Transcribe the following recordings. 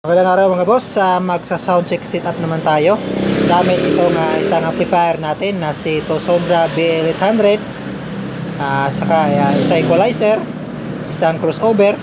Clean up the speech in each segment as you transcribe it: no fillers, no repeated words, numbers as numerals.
Magandang araw mga boss, magsa-sound check setup naman tayo gamit itong isang amplifier natin na si Tosondra BL800 saka isang equalizer, isang crossover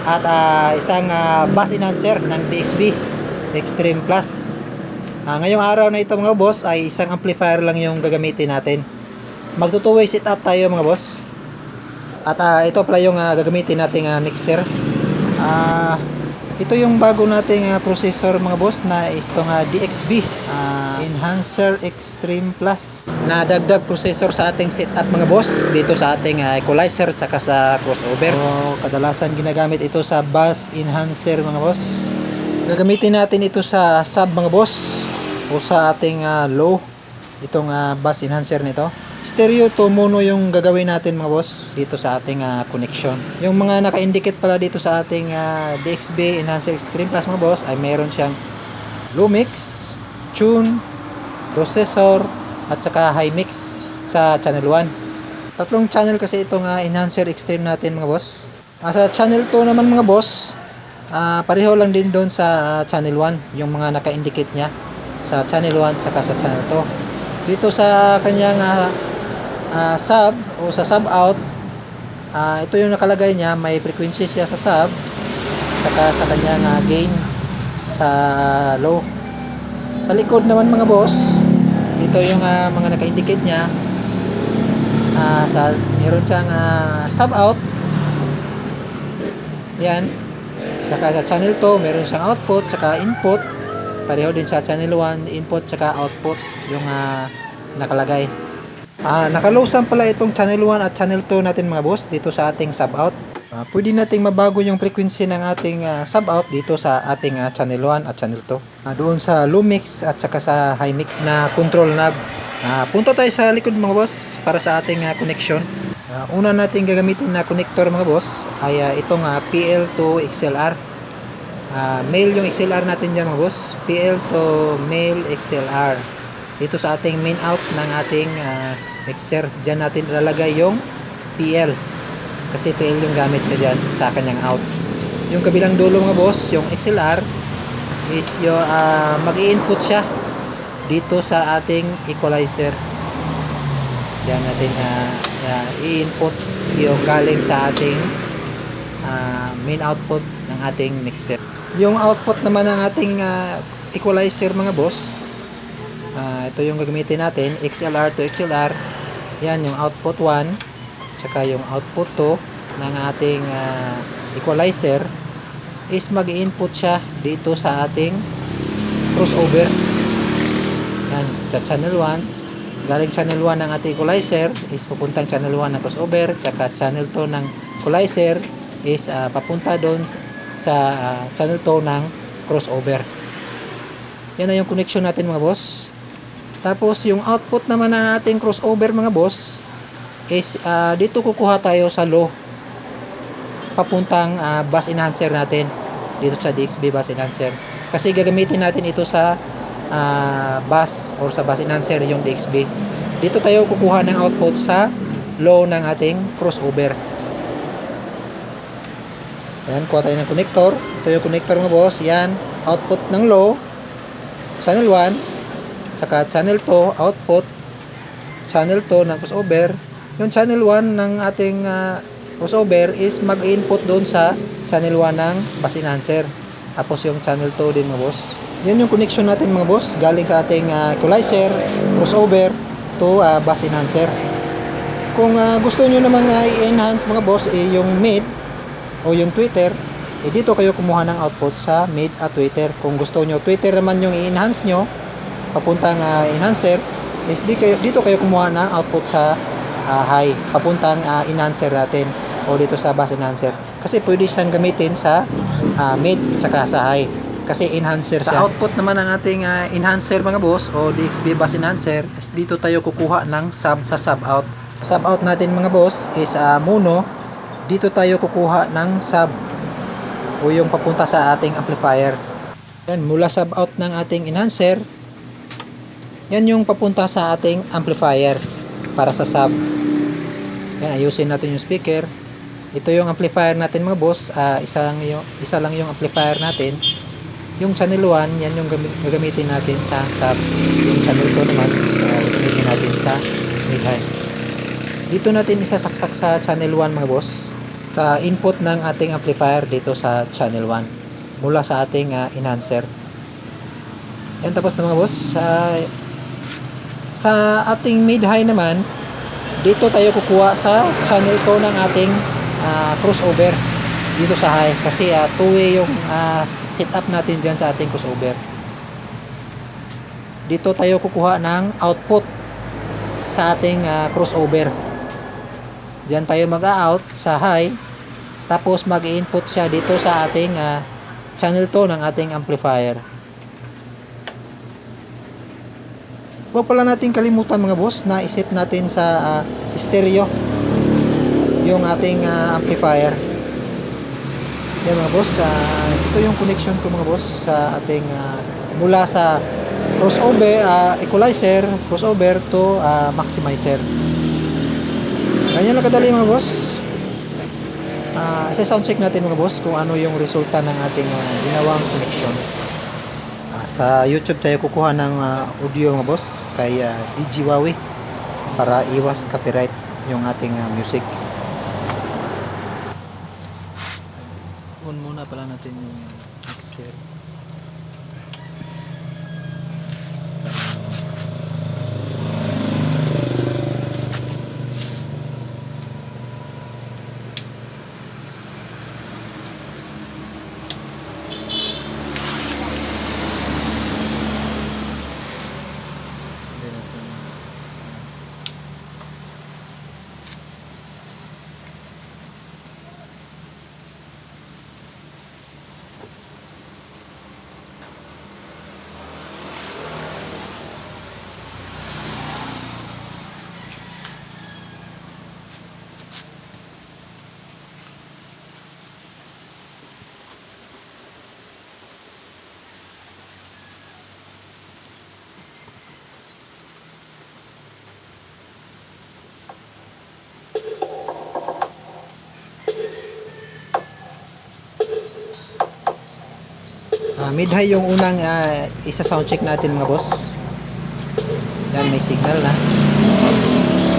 at isang bass enhancer ng DXB Extreme Plus. Ngayong araw na ito mga boss ay isang amplifier lang yung gagamitin natin. Magto-two-way setup tayo mga boss. At ito pala yung gagamitin nating mixer. Ito yung bago nating processor mga boss na itong DXB Enhancer Extreme Plus na dagdag processor sa ating setup mga boss dito sa ating equalizer tsaka sa crossover. Kadalasan ginagamit ito sa bass enhancer mga boss. Gagamitin natin ito sa sub mga boss o sa ating low, itong bass enhancer nito. Stereo to mono yung gagawin natin mga boss dito sa ating connection. Yung mga naka-indicate pala dito sa ating DXB Enhancer Extreme Plus mga boss ay meron siyang low mix, tune, processor at saka high mix sa channel 1. Tatlong channel kasi itong Enhancer Extreme natin mga boss. Sa channel 2 naman mga boss, pareho lang din doon sa channel 1 yung mga naka-indicate niya sa channel 1 saka sa channel 2. Dito sa kanyang sub o sa sub out, ito yung nakalagay niya, may frequency siya sa sub saka sa kanyang gain sa low. Sa likod naman mga boss, ito yung mga naka-indicate niya, meron siyang sub out yan, saka sa channel 2 meron siyang output saka input, pareho din sa channel 1 input saka output yung nakalagay. Naka-low sum pala itong channel 1 at channel 2 natin mga boss dito sa ating sub out. Pwede nating mabago yung frequency ng ating sub out dito sa ating channel 1 at channel 2. Doon sa low mix at saka sa high mix na control knob. Punta tayo sa likod mga boss para sa ating connection. Una nating gagamitin na connector mga boss ay itong PL to XLR. Male yung XLR natin dyan mga boss. PL to male XLR. Dito sa ating main out ng ating mixer, dyan natin ilalagay yung PL kasi PL yung gamit ko dyan sa kanyang out. Yung kabilang dulo mga boss, yung XLR is yung mag-i-input siya dito sa ating equalizer. Dyan natin i-input yung galing sa ating main output ng ating mixer. Yung output naman ng ating equalizer mga boss, ito yung gagamitin natin, XLR to XLR. Yan yung output 1 tsaka yung output 2 ng ating equalizer is mag-input siya dito sa ating crossover. Yan, sa channel 1 galing channel 1 ng ating equalizer is papuntang channel 1 ng crossover, tsaka channel 2 ng equalizer is papunta doon sa channel 2 ng crossover. Yan na yung connection natin mga boss. Tapos yung output naman ng ating crossover mga boss is dito kukuha tayo sa low papuntang bass enhancer natin dito sa DXB bass enhancer, kasi gagamitin natin ito sa bass or sa bass enhancer yung DXB. Dito tayo kukuha ng output sa low ng ating crossover. Ayan, kuha tayo ng connector. Ito yung connector mga boss. Yan, output ng low channel 1 saka channel 2 output channel 2 ng crossover. Yung channel 1 ng ating crossover is mag-input doon sa channel 1 ng bass enhancer. Tapos yung channel 2 din mga boss. Yan yung connection natin mga boss, galing sa ating equalizer, crossover to bass enhancer. Kung gusto nyo namang i-enhance mga boss yung mid o yung tweeter, dito kayo kumuha ng output sa mid at tweeter. Kung gusto nyo tweeter naman yung i-enhance nyo papuntang enhancer, is dito kayo kumuha ng output sa high papuntang enhancer natin o dito sa bass enhancer, kasi pwede siyang gamitin sa mid saka sa high kasi enhancer siya. Sa output naman ng ating enhancer mga boss o DXB bass enhancer is dito tayo kukuha ng sub sa sub out. Sub out natin mga boss is mono, dito tayo kukuha ng sub o yung papunta sa ating amplifier. Yan, mula sub out ng ating enhancer, yan yung papunta sa ating amplifier para sa sub. Yan, ayusin natin yung speaker. Ito yung amplifier natin mga boss. Isa lang yung amplifier natin. Yung channel 1, yan yung gagamitin natin sa sub. Yung channel 2 naman is gagamitin natin sa mid high. Dito natin isasaksak sa channel 1 mga boss. Sa input ng ating amplifier dito sa channel 1 mula sa ating enhancer. Yan, tapos na mga boss. Sa ating mid high naman, dito tayo kukuha sa channel 2 ng ating crossover dito sa high, kasi two-way yung setup natin dyan sa ating crossover. Dito tayo kukuha ng output sa ating crossover. Dyan tayo mag-out sa high, tapos mag-input siya dito sa ating channel 2 ng ating amplifier. Huwag pala natin kalimutan mga boss na iset natin sa stereo yung ating amplifier. Yan mga boss, ito yung connection ko mga boss sa ating mula sa crossover, equalizer, crossover to maximizer. Ganyan lang kadali mga boss. Sa sound check natin mga boss kung ano yung resulta ng ating ginawang connection. Sa YouTube tayo kukuha ng audio mga boss kay DJ Wawi para iwas copyright yung ating music. On muna pala natin yung mixer. Mid high yung unang isa sound check natin mga boss. Yan, may signal na.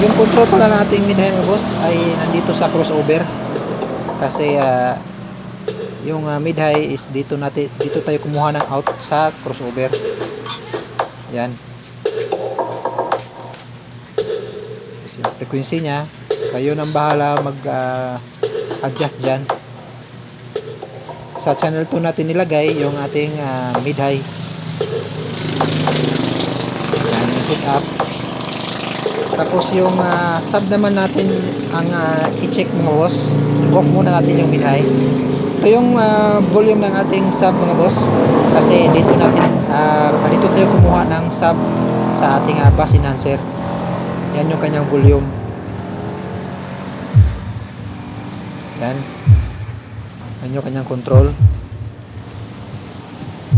Yung control pala nating mid high mga boss ay nandito sa crossover. Kasi yung mid high is dito tayo kumuha ng out sa crossover. Yan. Kasi yung frequency nya, kayo nang bahala mag adjust dyan. Sa channel 2 natin nilagay yung ating mid high. Yan yung setup. Tapos yung sub naman natin ang i-check mga boss. Off muna natin yung mid high. Ito yung volume ng ating sub mga boss. Kasi dito tayo kumuha ng sub sa ating bass enhancer. Yan yung kanyang volume. Yan. Yan yung kanyang control.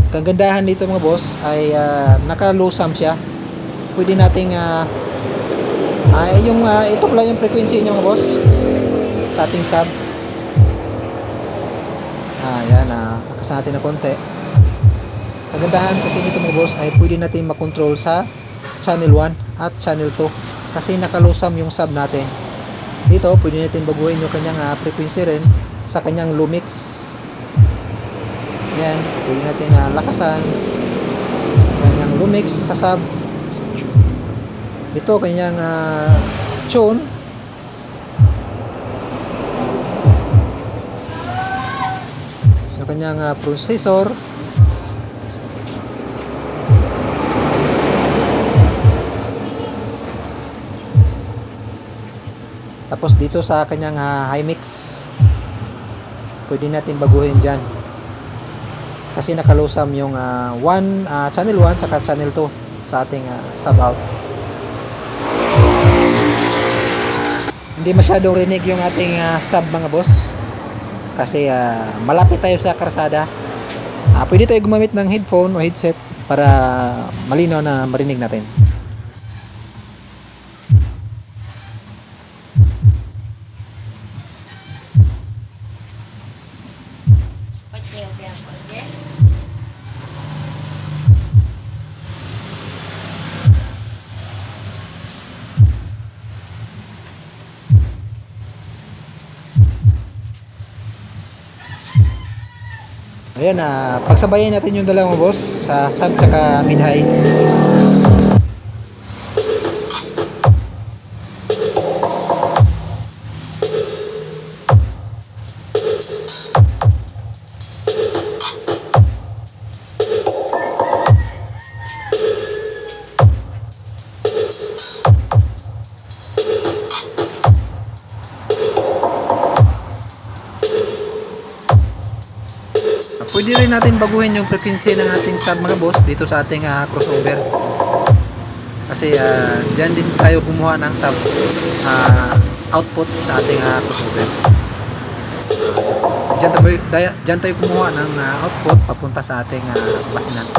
Kagandahan dito mga boss ay naka-low sum siya. Pwede nating ito pala yung frequency niya mga boss sa ating sub. Yan, lakas natin na konti. Kagandahan kasi dito mga boss ay pwede natin makontrol sa channel 1 at channel 2 kasi naka-low sum yung sub natin. Dito pwede natin baguhin yung kanyang frequency rin sa kanyang low mix. Yan, pwede natin lakasan kanyang low mix sa sub. Ito kanyang tune. Sa kanyang processor. Tapos dito sa kanyang high mix, pwede natin baguhin dyan kasi naka-low sum yung channel 1 tsaka channel 2 sa ating sub out. Hindi masyadong rinig yung ating sub mga boss kasi malapit tayo sa karsada. Pwede tayo gumamit ng headphone o headset para malinaw na marinig natin. Ayan, pagsabayan natin yung dalawang boss, sa sub tsaka mid high. Pwede rin natin baguhin yung frequency ng ating sub mga boss dito sa ating crossover. Kasi dyan din tayo kumuha ng sub output sa ating crossover. Dyan tayo kumuha ng output papunta sa ating bus